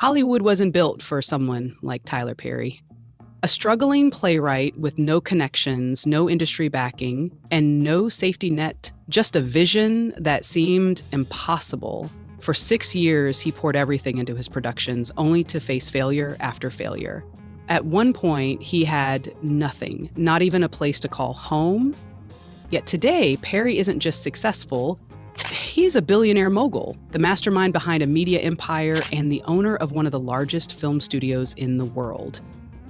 Hollywood wasn't built for someone like Tyler Perry. A struggling playwright with no connections, no industry backing, and no safety net, just a vision that seemed impossible. For 6 years, he poured everything into his productions, only to face failure after failure. At one point, he had nothing, not even a place to call home. Yet today, Perry isn't just successful, he's a billionaire mogul, the mastermind behind a media empire and the owner of one of the largest film studios in the world.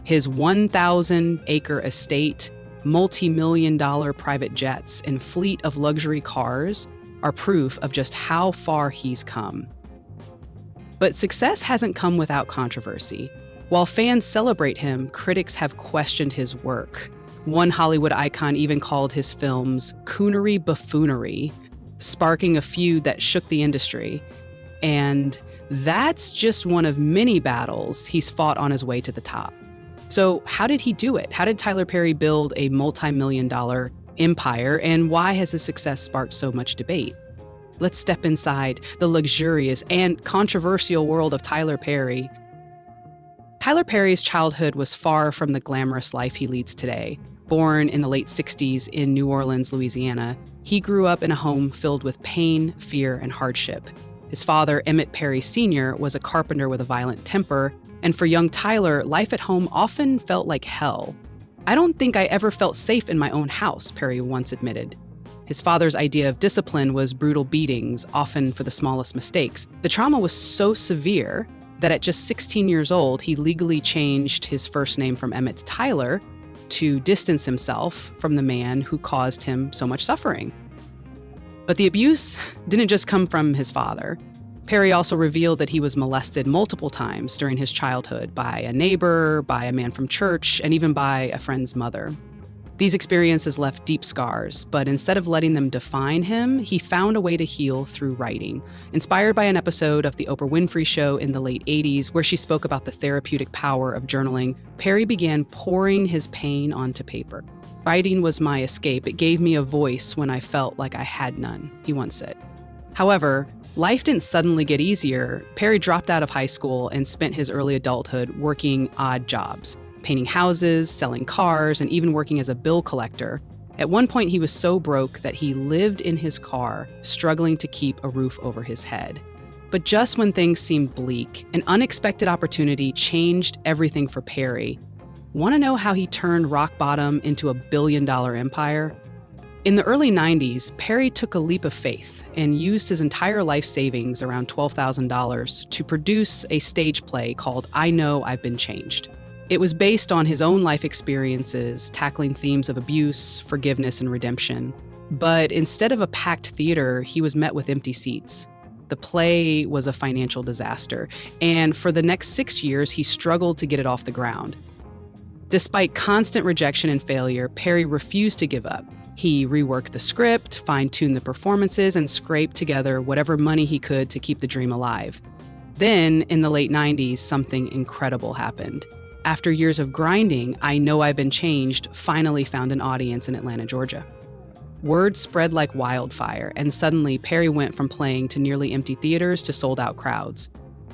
His 1,000-acre estate, multi-million-dollar private jets, and fleet of luxury cars are proof of just how far he's come. But success hasn't come without controversy. While fans celebrate him, critics have questioned his work. One Hollywood icon even called his films coonery buffoonery, sparking a feud that shook the industry. And that's just one of many battles he's fought on his way to the top. So how did he do it? How did Tyler Perry build a multi-million-dollar empire, and why has his success sparked so much debate? Let's step inside the luxurious and controversial world of Tyler Perry. Tyler Perry's childhood was far from the glamorous life he leads today. Born in the late 60s in New Orleans, Louisiana, he grew up in a home filled with pain, fear, and hardship. His father, Emmett Perry Sr., was a carpenter with a violent temper, and for young Tyler, life at home often felt like hell. "I don't think I ever felt safe in my own house," Perry once admitted. His father's idea of discipline was brutal beatings, often for the smallest mistakes. The trauma was so severe that at just 16 years old, he legally changed his first name from Emmett to Tyler to distance himself from the man who caused him so much suffering. But the abuse didn't just come from his father. Perry also revealed that he was molested multiple times during his childhood by a neighbor, by a man from church, and even by a friend's mother. These experiences left deep scars, but instead of letting them define him, he found a way to heal through writing. Inspired by an episode of The Oprah Winfrey Show in the late 80s, where she spoke about the therapeutic power of journaling, Perry began pouring his pain onto paper. "Writing was my escape. It gave me a voice when I felt like I had none," he once said. However, life didn't suddenly get easier. Perry dropped out of high school and spent his early adulthood working odd jobs, painting houses, selling cars, and even working as a bill collector. At one point, he was so broke that he lived in his car, struggling to keep a roof over his head. But just when things seemed bleak, an unexpected opportunity changed everything for Perry. Want to know how he turned rock bottom into a billion-dollar empire? In the early 90s, Perry took a leap of faith and used his entire life savings, around $12,000, to produce a stage play called I Know I've Been Changed. It was based on his own life experiences, tackling themes of abuse, forgiveness, and redemption. But instead of a packed theater, he was met with empty seats. The play was a financial disaster, and for the next 6 years, he struggled to get it off the ground. Despite constant rejection and failure, Perry refused to give up. He reworked the script, fine-tuned the performances, and scraped together whatever money he could to keep the dream alive. Then, in the late 90s, something incredible happened. After years of grinding, I Know I've Been Changed finally found an audience in Atlanta, Georgia. Word spread like wildfire, and suddenly Perry went from playing to nearly empty theaters to sold-out crowds.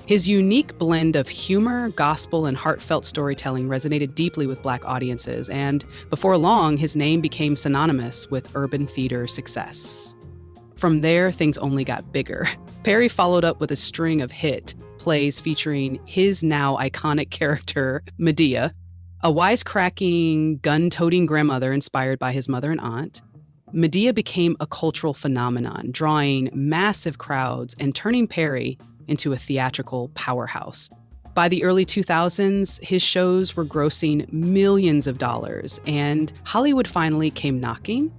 His unique blend of humor, gospel, and heartfelt storytelling resonated deeply with Black audiences, and before long, his name became synonymous with urban theater success. From there, things only got bigger. Perry followed up with a string of hit plays featuring his now iconic character, Madea, a wisecracking, gun-toting grandmother inspired by his mother and aunt. Madea became a cultural phenomenon, drawing massive crowds and turning Perry into a theatrical powerhouse. By the early 2000s, his shows were grossing millions of dollars, and Hollywood finally came knocking.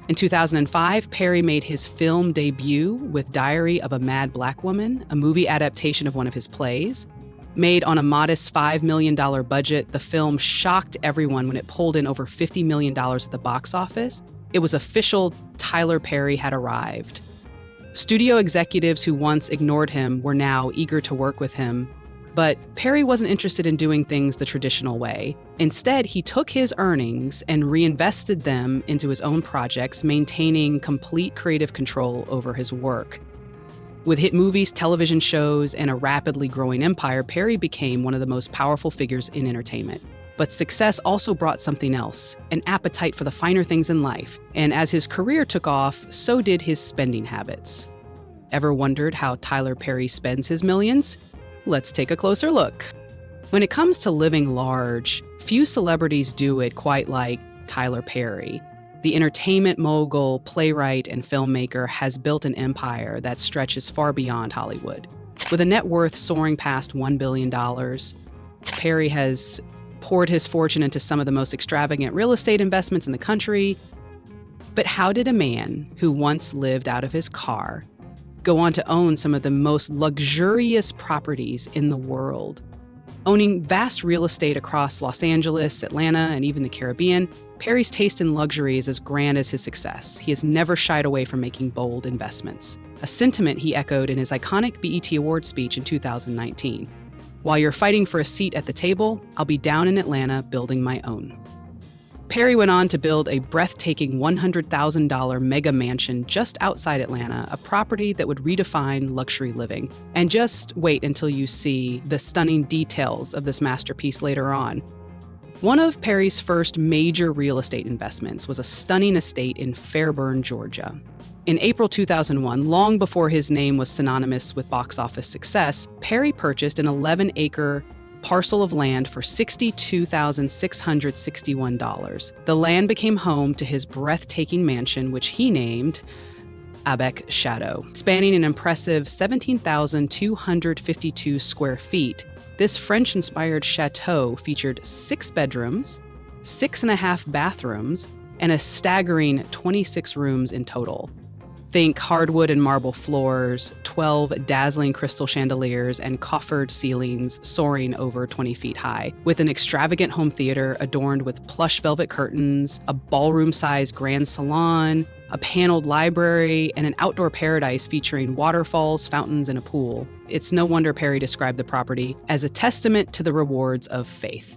In 2005, Perry made his film debut with Diary of a Mad Black Woman, a movie adaptation of one of his plays. Made on a modest $5 million budget, the film shocked everyone when it pulled in over $50 million at the box office. It was official. Tyler Perry had arrived. Studio executives who once ignored him were now eager to work with him. But Perry wasn't interested in doing things the traditional way. Instead, he took his earnings and reinvested them into his own projects, maintaining complete creative control over his work. With hit movies, television shows, and a rapidly growing empire, Perry became one of the most powerful figures in entertainment. But success also brought something else, an appetite for the finer things in life. And as his career took off, so did his spending habits. Ever wondered how Tyler Perry spends his millions? Let's take a closer look. When it comes to living large, few celebrities do it quite like Tyler Perry. The entertainment mogul, playwright, and filmmaker has built an empire that stretches far beyond Hollywood. With a net worth soaring past $1 billion, Perry has poured his fortune into some of the most extravagant real estate investments in the country. But how did a man who once lived out of his car go on to own some of the most luxurious properties in the world? Owning vast real estate across Los Angeles, Atlanta, and even the Caribbean, Perry's taste in luxury is as grand as his success. He has never shied away from making bold investments, a sentiment he echoed in his iconic BET Awards speech in 2019. While you're fighting for a seat at the table, I'll be down in Atlanta building my own. Perry went on to build a breathtaking $100,000 mega mansion just outside Atlanta, a property that would redefine luxury living. And just wait until you see the stunning details of this masterpiece later on. One of Perry's first major real estate investments was a stunning estate in Fairburn, Georgia. In April 2001, long before his name was synonymous with box office success, Perry purchased an 11-acre parcel of land for $62,661. The land became home to his breathtaking mansion, which he named Abec Chateau. Spanning an impressive 17,252 square feet, this French-inspired chateau featured 6 bedrooms, 6.5 bathrooms, and a staggering 26 rooms in total. Think hardwood and marble floors, 12 dazzling crystal chandeliers, and coffered ceilings soaring over 20 feet high, with an extravagant home theater adorned with plush velvet curtains, a ballroom-sized grand salon, a paneled library, and an outdoor paradise featuring waterfalls, fountains, and a pool. It's no wonder Perry described the property as a testament to the rewards of faith.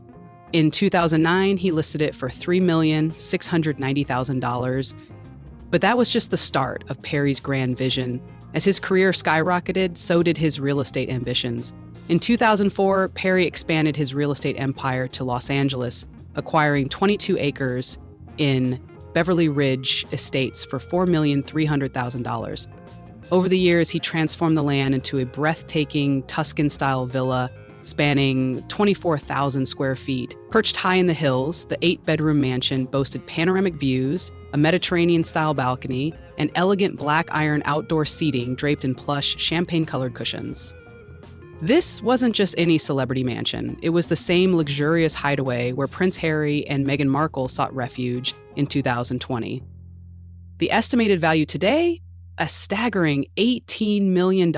In 2009, he listed it for $3,690,000. But that was just the start of Perry's grand vision. As his career skyrocketed, so did his real estate ambitions. In 2004, Perry expanded his real estate empire to Los Angeles, acquiring 22 acres in Beverly Ridge Estates for $4,300,000. Over the years, he transformed the land into a breathtaking Tuscan-style villa spanning 24,000 square feet. Perched high in the hills, the 8-bedroom mansion boasted panoramic views, a Mediterranean-style balcony, and elegant black iron outdoor seating draped in plush, champagne-colored cushions. This wasn't just any celebrity mansion. It was the same luxurious hideaway where Prince Harry and Meghan Markle sought refuge in 2020. The estimated value today? A staggering $18 million.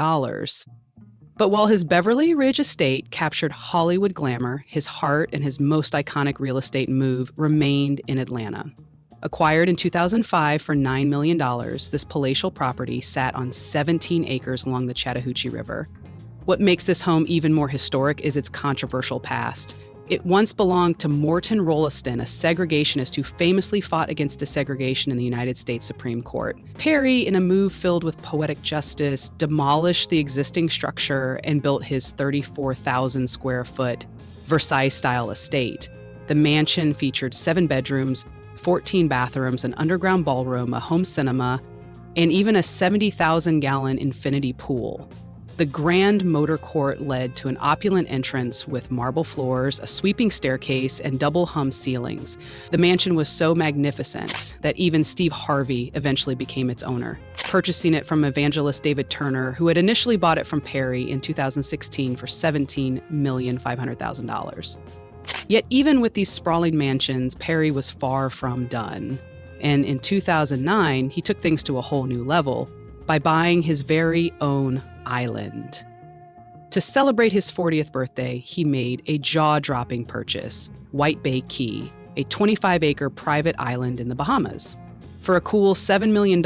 But while his Beverly Ridge estate captured Hollywood glamour, his heart and his most iconic real estate move remained in Atlanta. Acquired in 2005 for $9 million, this palatial property sat on 17 acres along the Chattahoochee River. What makes this home even more historic is its controversial past. It once belonged to Morton Rolliston, a segregationist who famously fought against desegregation in the United States Supreme Court. Perry, in a move filled with poetic justice, demolished the existing structure and built his 34,000 square foot Versailles-style estate. The mansion featured 7 bedrooms, 14 bathrooms, an underground ballroom, a home cinema, and even a 70,000-gallon infinity pool. The grand motor court led to an opulent entrance with marble floors, a sweeping staircase, and double-hung ceilings. The mansion was so magnificent that even Steve Harvey eventually became its owner, purchasing it from evangelist David Turner, who had initially bought it from Perry in 2016 for $17,500,000. Yet even with these sprawling mansions, Perry was far from done. And in 2009, he took things to a whole new level by buying his very own island. To celebrate his 40th birthday, he made a jaw-dropping purchase, White Bay Key, a 25-acre private island in the Bahamas. For a cool $7 million,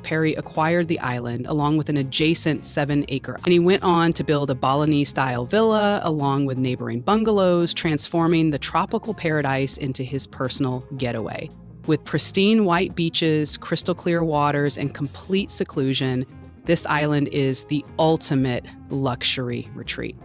Perry acquired the island along with an adjacent 7-acre, and he went on to build a Balinese-style villa along with neighboring bungalows, transforming the tropical paradise into his personal getaway. With pristine white beaches, crystal clear waters, and complete seclusion, This island is the ultimate luxury retreat.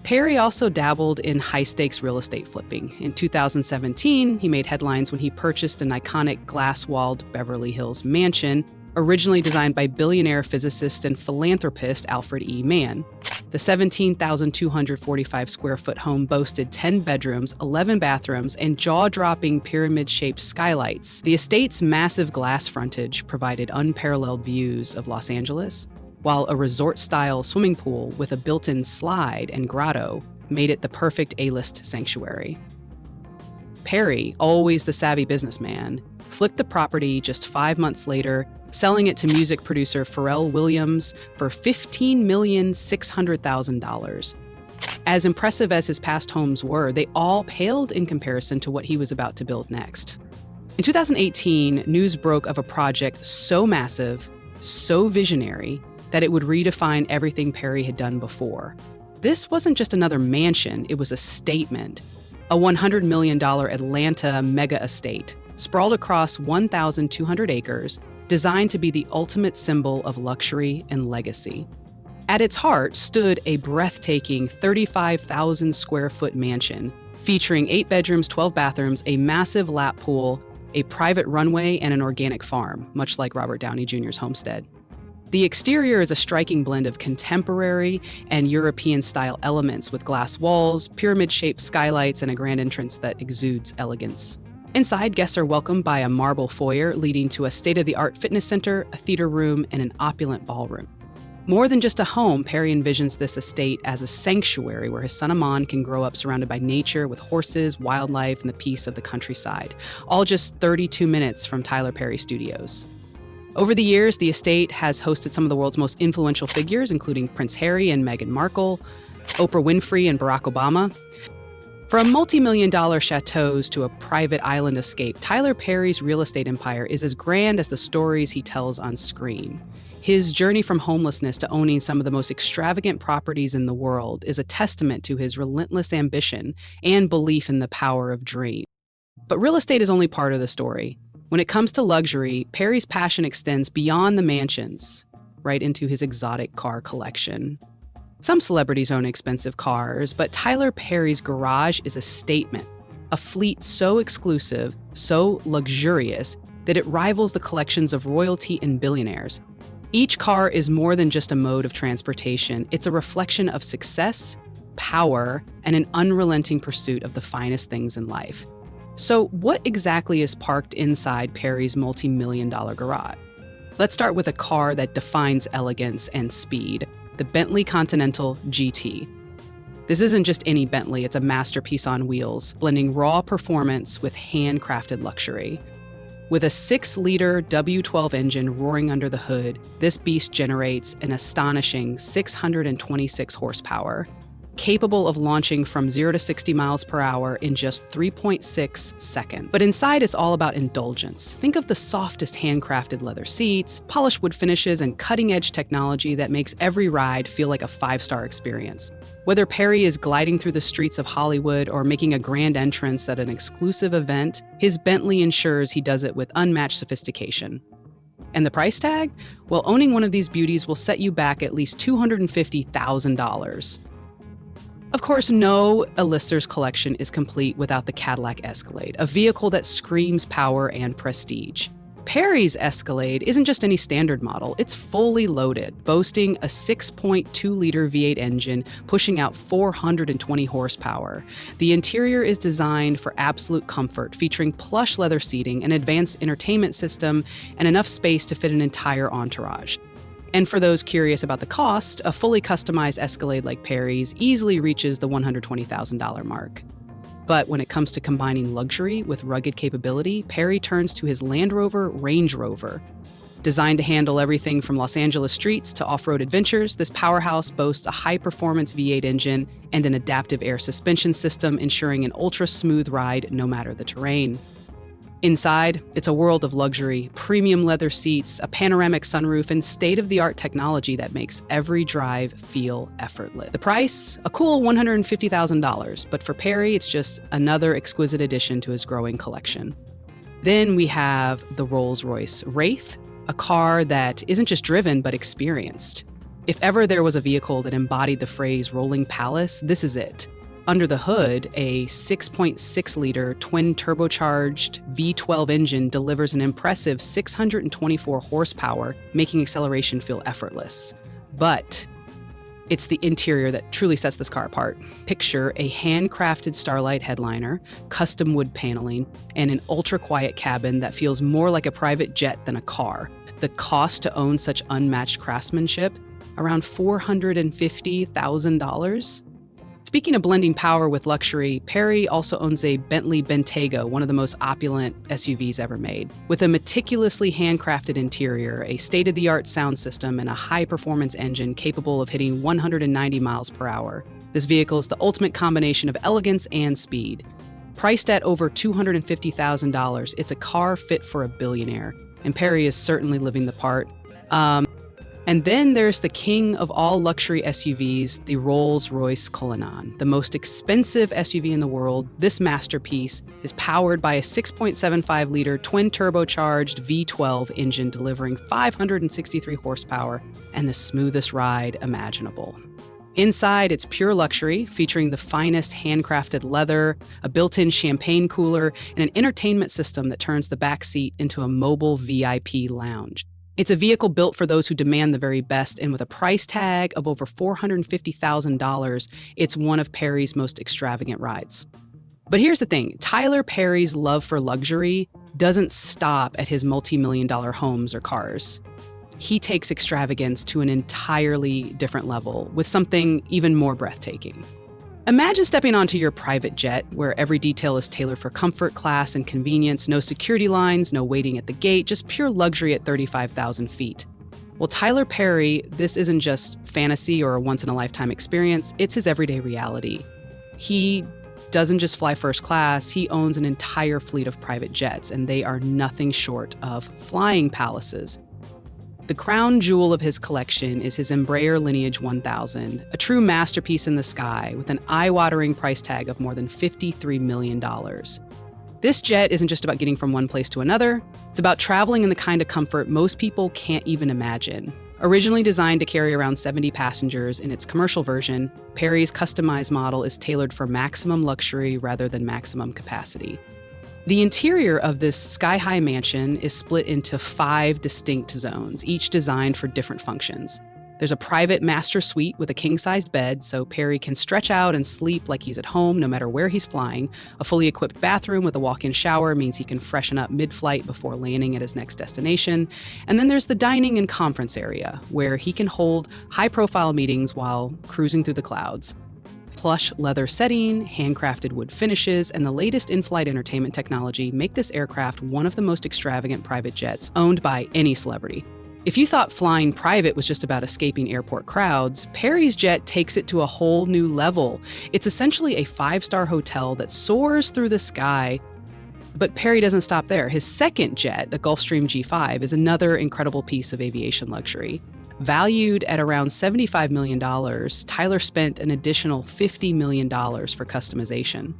Perry also dabbled in high-stakes real estate flipping. In 2017, he made headlines when he purchased an iconic glass-walled Beverly Hills mansion, originally designed by billionaire physicist and philanthropist Alfred E. Mann. The 17,245 square foot home boasted 10 bedrooms, 11 bathrooms, and jaw-dropping pyramid-shaped skylights. The estate's massive glass frontage provided unparalleled views of Los Angeles, while a resort-style swimming pool with a built-in slide and grotto made it the perfect A-list sanctuary. Perry, always the savvy businessman, flipped the property just 5 months later, selling it to music producer Pharrell Williams for $15,600,000. As impressive as his past homes were, they all paled in comparison to what he was about to build next. In 2018, news broke of a project so massive, so visionary, that it would redefine everything Perry had done before. This wasn't just another mansion, it was a statement. A $100 million Atlanta mega estate, sprawled across 1,200 acres, designed to be the ultimate symbol of luxury and legacy. At its heart stood a breathtaking 35,000 square foot mansion, featuring 8 bedrooms, 12 bathrooms, a massive lap pool, a private runway, and an organic farm, much like Robert Downey Jr.'s homestead. The exterior is a striking blend of contemporary and European-style elements with glass walls, pyramid-shaped skylights, and a grand entrance that exudes elegance. Inside, guests are welcomed by a marble foyer leading to a state-of-the-art fitness center, a theater room, and an opulent ballroom. More than just a home, Perry envisions this estate as a sanctuary where his son Amon can grow up surrounded by nature with horses, wildlife, and the peace of the countryside, all just 32 minutes from Tyler Perry Studios. Over the years, the estate has hosted some of the world's most influential figures, including Prince Harry and Meghan Markle, Oprah Winfrey and Barack Obama. From multi-million-dollar chateaus to a private island escape, Tyler Perry's real estate empire is as grand as the stories he tells on screen. His journey from homelessness to owning some of the most extravagant properties in the world is a testament to his relentless ambition and belief in the power of dreams. But real estate is only part of the story. When it comes to luxury, Perry's passion extends beyond the mansions, right into his exotic car collection. Some celebrities own expensive cars, but Tyler Perry's garage is a statement, a fleet so exclusive, so luxurious, that it rivals the collections of royalty and billionaires. Each car is more than just a mode of transportation. It's a reflection of success, power, and an unrelenting pursuit of the finest things in life. So what exactly is parked inside Perry's multi-million-dollar garage? Let's start with a car that defines elegance and speed, the Bentley Continental GT. This isn't just any Bentley, it's a masterpiece on wheels, blending raw performance with handcrafted luxury. With a 6-liter W12 engine roaring under the hood, this beast generates an astonishing 626 horsepower, capable of launching from 0 to 60 miles per hour in just 3.6 seconds. But inside, it's all about indulgence. Think of the softest handcrafted leather seats, polished wood finishes, and cutting-edge technology that makes every ride feel like a 5-star experience. Whether Perry is gliding through the streets of Hollywood or making a grand entrance at an exclusive event, his Bentley ensures he does it with unmatched sophistication. And the price tag? Well, owning one of these beauties will set you back at least $250,000. Of course, no A-lister's collection is complete without the Cadillac Escalade, a vehicle that screams power and prestige. Perry's Escalade isn't just any standard model, it's fully loaded, boasting a 6.2-liter V8 engine pushing out 420 horsepower. The interior is designed for absolute comfort, featuring plush leather seating, an advanced entertainment system, and enough space to fit an entire entourage. And for those curious about the cost, a fully customized Escalade like Perry's easily reaches the $120,000 mark. But when it comes to combining luxury with rugged capability, Perry turns to his Land Rover Range Rover. Designed to handle everything from Los Angeles streets to off-road adventures, this powerhouse boasts a high-performance V8 engine and an adaptive air suspension system, ensuring an ultra-smooth ride no matter the terrain. Inside, it's a world of luxury, premium leather seats, a panoramic sunroof, and state-of-the-art technology that makes every drive feel effortless. The price? A cool $150,000, but for Perry, it's just another exquisite addition to his growing collection. Then we have the Rolls-Royce Wraith, a car that isn't just driven but experienced. If ever there was a vehicle that embodied the phrase rolling palace, this is it. Under the hood, a 6.6-liter twin-turbocharged V12 engine delivers an impressive 624 horsepower, making acceleration feel effortless. But it's the interior that truly sets this car apart. Picture a handcrafted Starlight headliner, custom wood paneling, and an ultra-quiet cabin that feels more like a private jet than a car. The cost to own such unmatched craftsmanship? Around $450,000. Speaking of blending power with luxury, Perry also owns a Bentley Bentayga, one of the most opulent SUVs ever made. With a meticulously handcrafted interior, a state-of-the-art sound system, and a high-performance engine capable of hitting 190 miles per hour, this vehicle is the ultimate combination of elegance and speed. Priced at over $250,000, it's a car fit for a billionaire, and Perry is certainly living the part. And then there's the king of all luxury SUVs, the Rolls-Royce Cullinan, the most expensive SUV in the world. This masterpiece is powered by a 6.75-liter twin-turbocharged V12 engine delivering 563 horsepower and the smoothest ride imaginable. Inside, it's pure luxury, featuring the finest handcrafted leather, a built-in champagne cooler, and an entertainment system that turns the back seat into a mobile VIP lounge. It's a vehicle built for those who demand the very best, and with a price tag of over $450,000, it's one of Perry's most extravagant rides. But here's the thing, Tyler Perry's love for luxury doesn't stop at his multi-million-dollar homes or cars. He takes extravagance to an entirely different level with something even more breathtaking. Imagine stepping onto your private jet where every detail is tailored for comfort, class, and convenience, no security lines, no waiting at the gate, just pure luxury at 35,000 feet. Well, Tyler Perry, this isn't just fantasy or a once-in-a-lifetime experience, it's his everyday reality. He doesn't just fly first class, he owns an entire fleet of private jets, and they are nothing short of flying palaces. The crown jewel of his collection is his Embraer Lineage 1000, a true masterpiece in the sky with an eye-watering price tag of more than $53 million. This jet isn't just about getting from one place to another, it's about traveling in the kind of comfort most people can't even imagine. Originally designed to carry around 70 passengers in its commercial version, Perry's customized model is tailored for maximum luxury rather than maximum capacity. The interior of this sky-high mansion is split into 5 distinct zones, each designed for different functions. There's a private master suite with a king-sized bed, so Perry can stretch out and sleep like he's at home no matter where he's flying. A fully equipped bathroom with a walk-in shower means he can freshen up mid-flight before landing at his next destination. And then there's the dining and conference area, where he can hold high-profile meetings while cruising through the clouds. Plush leather setting, handcrafted wood finishes, and the latest in-flight entertainment technology make this aircraft one of the most extravagant private jets owned by any celebrity. If you thought flying private was just about escaping airport crowds, Perry's jet takes it to a whole new level. It's essentially a 5-star hotel that soars through the sky. But Perry doesn't stop there. His second jet, the Gulfstream G5, is another incredible piece of aviation luxury. Valued at around $75 million, Tyler spent an additional $50 million for customization.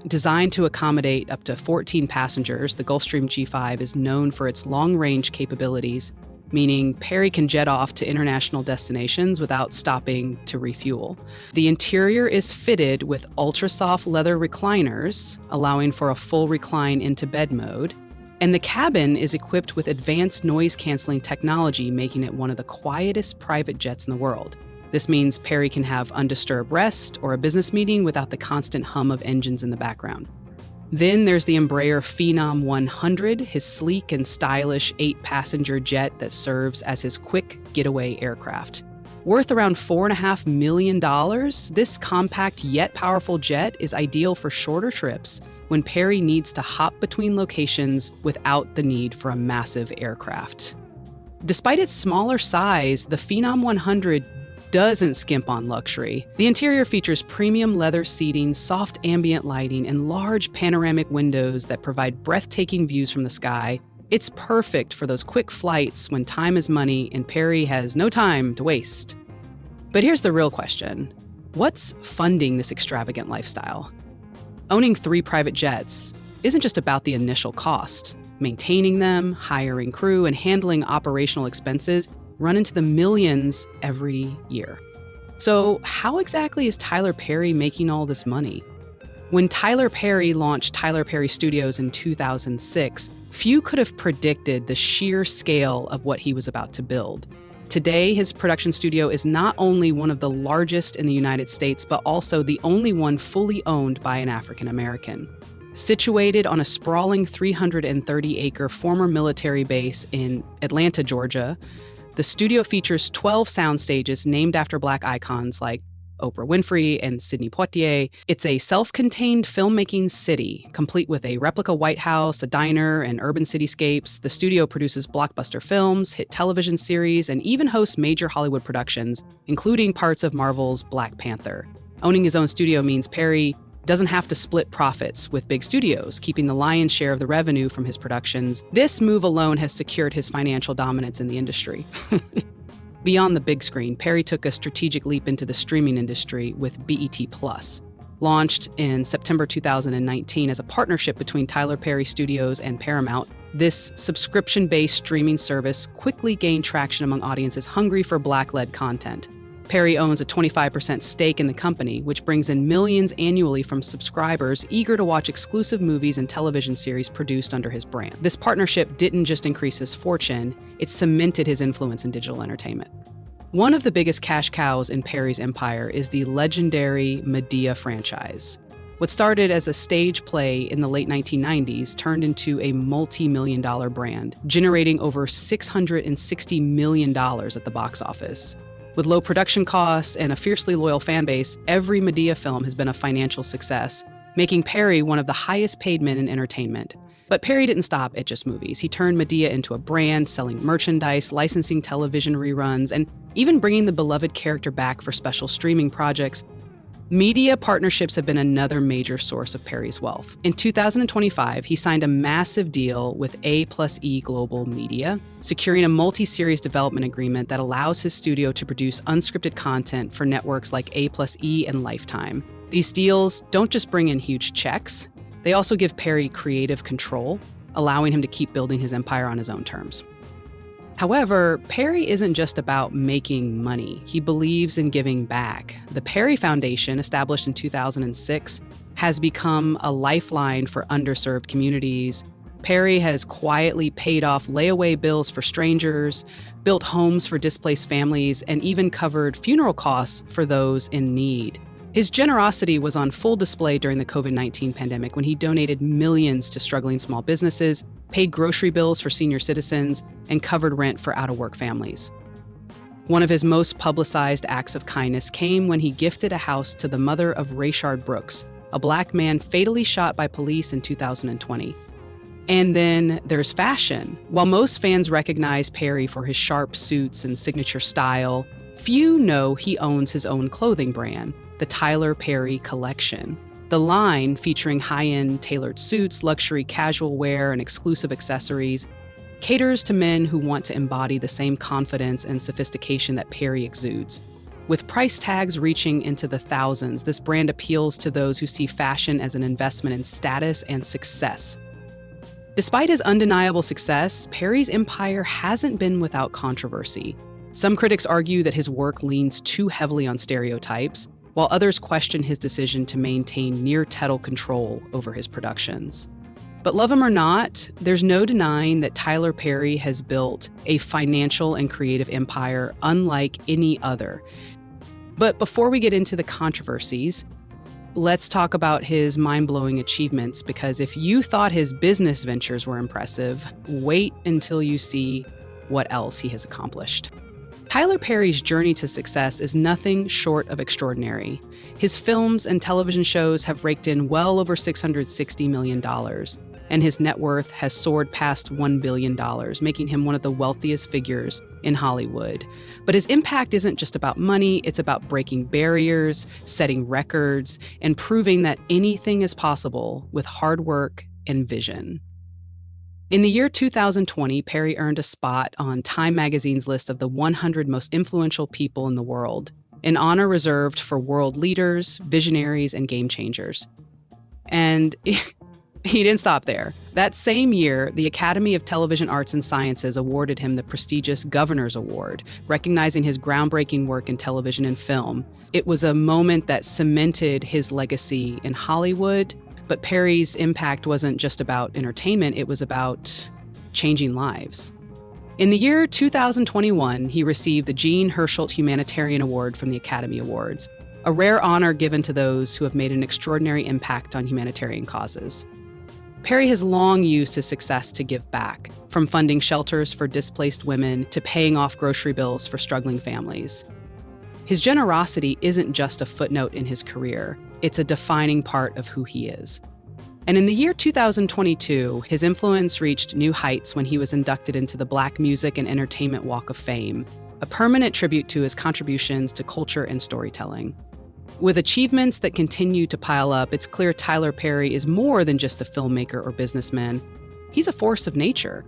Designed to accommodate up to 14 passengers, the Gulfstream G5 is known for its long-range capabilities, meaning Perry can jet off to international destinations without stopping to refuel. The interior is fitted with ultra-soft leather recliners, allowing for a full recline into bed mode. And the cabin is equipped with advanced noise-canceling technology, making it one of the quietest private jets in the world. This means Perry can have undisturbed rest or a business meeting without the constant hum of engines in the background. Then there's the Embraer Phenom 100, his sleek and stylish 8-passenger jet that serves as his quick getaway aircraft. Worth around $4.5 million, this compact yet powerful jet is ideal for shorter trips when Perry needs to hop between locations without the need for a massive aircraft. Despite its smaller size, the Phenom 100 doesn't skimp on luxury. The interior features premium leather seating, soft ambient lighting, and large panoramic windows that provide breathtaking views from the sky. It's perfect for those quick flights when time is money and Perry has no time to waste. But here's the real question. What's funding this extravagant lifestyle? Owning 3 private jets isn't just about the initial cost. Maintaining them, hiring crew, and handling operational expenses run into the millions every year. So, how exactly is Tyler Perry making all this money? When Tyler Perry launched Tyler Perry Studios in 2006, few could have predicted the sheer scale of what he was about to build. Today, his production studio is not only one of the largest in the United States, but also the only one fully owned by an African American. Situated on a sprawling 330-acre former military base in Atlanta, Georgia, the studio features 12 sound stages named after Black icons like Oprah Winfrey and Sidney Poitier. It's a self-contained filmmaking city, complete with a replica White House, a diner, and urban cityscapes. The studio produces blockbuster films, hit television series, and even hosts major Hollywood productions, including parts of Marvel's Black Panther. Owning his own studio means Perry doesn't have to split profits with big studios, keeping the lion's share of the revenue from his productions. This move alone has secured his financial dominance in the industry. Beyond the big screen, Perry took a strategic leap into the streaming industry with BET Plus. Launched in September 2019 as a partnership between Tyler Perry Studios and Paramount, this subscription-based streaming service quickly gained traction among audiences hungry for Black-led content. Perry owns a 25% stake in the company, which brings in millions annually from subscribers eager to watch exclusive movies and television series produced under his brand. This partnership didn't just increase his fortune, it cemented his influence in digital entertainment. One of the biggest cash cows in Perry's empire is the legendary Madea franchise. What started as a stage play in the late 1990s turned into a multi-million-dollar brand, generating over $660 million at the box office. With low production costs and a fiercely loyal fan base, every Madea film has been a financial success, making Perry one of the highest-paid men in entertainment. But Perry didn't stop at just movies. He turned Madea into a brand, selling merchandise, licensing television reruns, and even bringing the beloved character back for special streaming projects. Media partnerships have been another major source of Perry's wealth. In 2025, he signed a massive deal with A+E Global Media, securing a multi-series development agreement that allows his studio to produce unscripted content for networks like A+E and Lifetime. These deals don't just bring in huge checks, they also give Perry creative control, allowing him to keep building his empire on his own terms. However, Perry isn't just about making money. He believes in giving back. The Perry Foundation, established in 2006, has become a lifeline for underserved communities. Perry has quietly paid off layaway bills for strangers, built homes for displaced families, and even covered funeral costs for those in need. His generosity was on full display during the COVID-19 pandemic when he donated millions to struggling small businesses, paid grocery bills for senior citizens, and covered rent for out-of-work families. One of his most publicized acts of kindness came when he gifted a house to the mother of Rayshard Brooks, a Black man fatally shot by police in 2020. And then there's fashion. While most fans recognize Perry for his sharp suits and signature style, few know he owns his own clothing brand, the Tyler Perry Collection. The line, featuring high-end tailored suits, luxury casual wear, and exclusive accessories, caters to men who want to embody the same confidence and sophistication that Perry exudes. With price tags reaching into the thousands, this brand appeals to those who see fashion as an investment in status and success. Despite his undeniable success, Perry's empire hasn't been without controversy. Some critics argue that his work leans too heavily on stereotypes, while others question his decision to maintain near-total control over his productions. But love him or not, there's no denying that Tyler Perry has built a financial and creative empire unlike any other. But before we get into the controversies, let's talk about his mind-blowing achievements, because if you thought his business ventures were impressive, wait until you see what else he has accomplished. Tyler Perry's journey to success is nothing short of extraordinary. His films and television shows have raked in well over $660 million, and his net worth has soared past $1 billion, making him one of the wealthiest figures in Hollywood. But his impact isn't just about money, it's about breaking barriers, setting records, and proving that anything is possible with hard work and vision. In the year 2020, Perry earned a spot on Time magazine's list of the 100 most influential people in the world, an honor reserved for world leaders, visionaries, and game changers. And He didn't stop there. That same year, the Academy of Television Arts and Sciences awarded him the prestigious Governor's Award, recognizing his groundbreaking work in television and film. It was a moment that cemented his legacy in Hollywood, but Perry's impact wasn't just about entertainment, it was about changing lives. In the year 2021, he received the Jean Hersholt Humanitarian Award from the Academy Awards, a rare honor given to those who have made an extraordinary impact on humanitarian causes. Perry has long used his success to give back, from funding shelters for displaced women to paying off grocery bills for struggling families. His generosity isn't just a footnote in his career, it's a defining part of who he is. And in the year 2022, his influence reached new heights when he was inducted into the Black Music and Entertainment Walk of Fame, a permanent tribute to his contributions to culture and storytelling. With achievements that continue to pile up, it's clear Tyler Perry is more than just a filmmaker or businessman. He's a force of nature.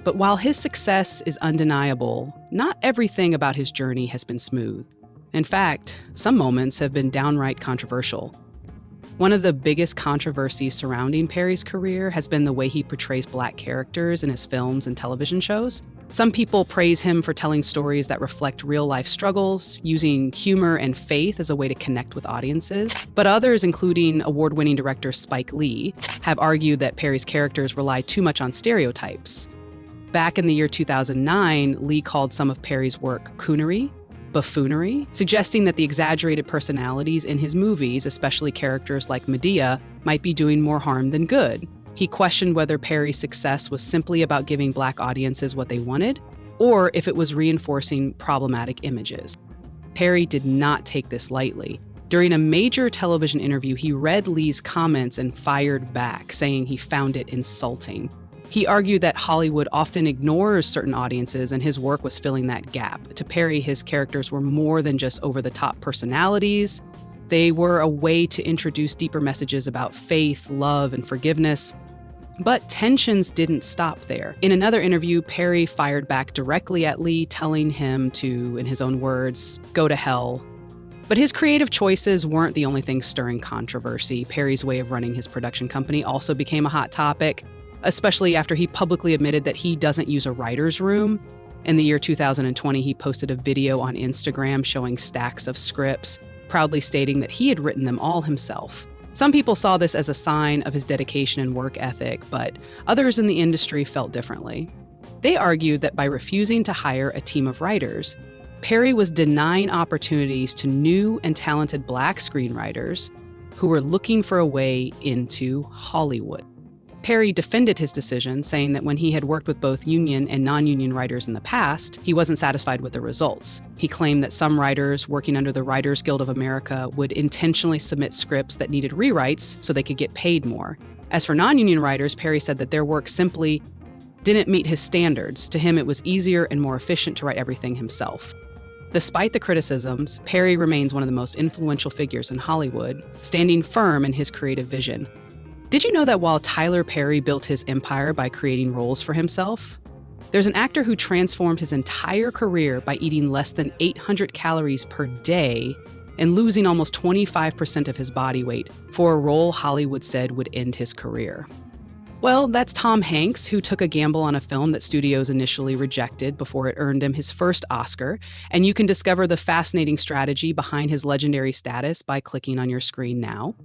But while his success is undeniable, not everything about his journey has been smooth. In fact, some moments have been downright controversial. One of the biggest controversies surrounding Perry's career has been the way he portrays Black characters in his films and television shows. Some people praise him for telling stories that reflect real-life struggles, using humor and faith as a way to connect with audiences. But others, including award-winning director Spike Lee, have argued that Perry's characters rely too much on stereotypes. Back in the year 2009, Lee called some of Perry's work coonery, buffoonery, suggesting that the exaggerated personalities in his movies, especially characters like Medea, might be doing more harm than good. He questioned whether Perry's success was simply about giving Black audiences what they wanted, or if it was reinforcing problematic images. Perry did not take this lightly. During a major television interview, he read Lee's comments and fired back, saying he found it insulting. He argued that Hollywood often ignores certain audiences, and his work was filling that gap. To Perry, his characters were more than just over-the-top personalities. They were a way to introduce deeper messages about faith, love, and forgiveness. But tensions didn't stop there. In another interview, Perry fired back directly at Lee, telling him to, in his own words, go to hell. But his creative choices weren't the only thing stirring controversy. Perry's way of running his production company also became a hot topic, especially after he publicly admitted that he doesn't use a writer's room. In the year 2020, he posted a video on Instagram showing stacks of scripts, proudly stating that he had written them all himself. Some people saw this as a sign of his dedication and work ethic, but others in the industry felt differently. They argued that by refusing to hire a team of writers, Perry was denying opportunities to new and talented Black screenwriters who were looking for a way into Hollywood. Perry defended his decision, saying that when he had worked with both union and non-union writers in the past, he wasn't satisfied with the results. He claimed that some writers working under the Writers Guild of America would intentionally submit scripts that needed rewrites so they could get paid more. As for non-union writers, Perry said that their work simply didn't meet his standards. To him, it was easier and more efficient to write everything himself. Despite the criticisms, Perry remains one of the most influential figures in Hollywood, standing firm in his creative vision. Did you know that while Tyler Perry built his empire by creating roles for himself, there's an actor who transformed his entire career by eating less than 800 calories per day and losing almost 25% of his body weight for a role Hollywood said would end his career? Well, that's Tom Hanks, who took a gamble on a film that studios initially rejected before it earned him his first Oscar, and you can discover the fascinating strategy behind his legendary status by clicking on your screen now.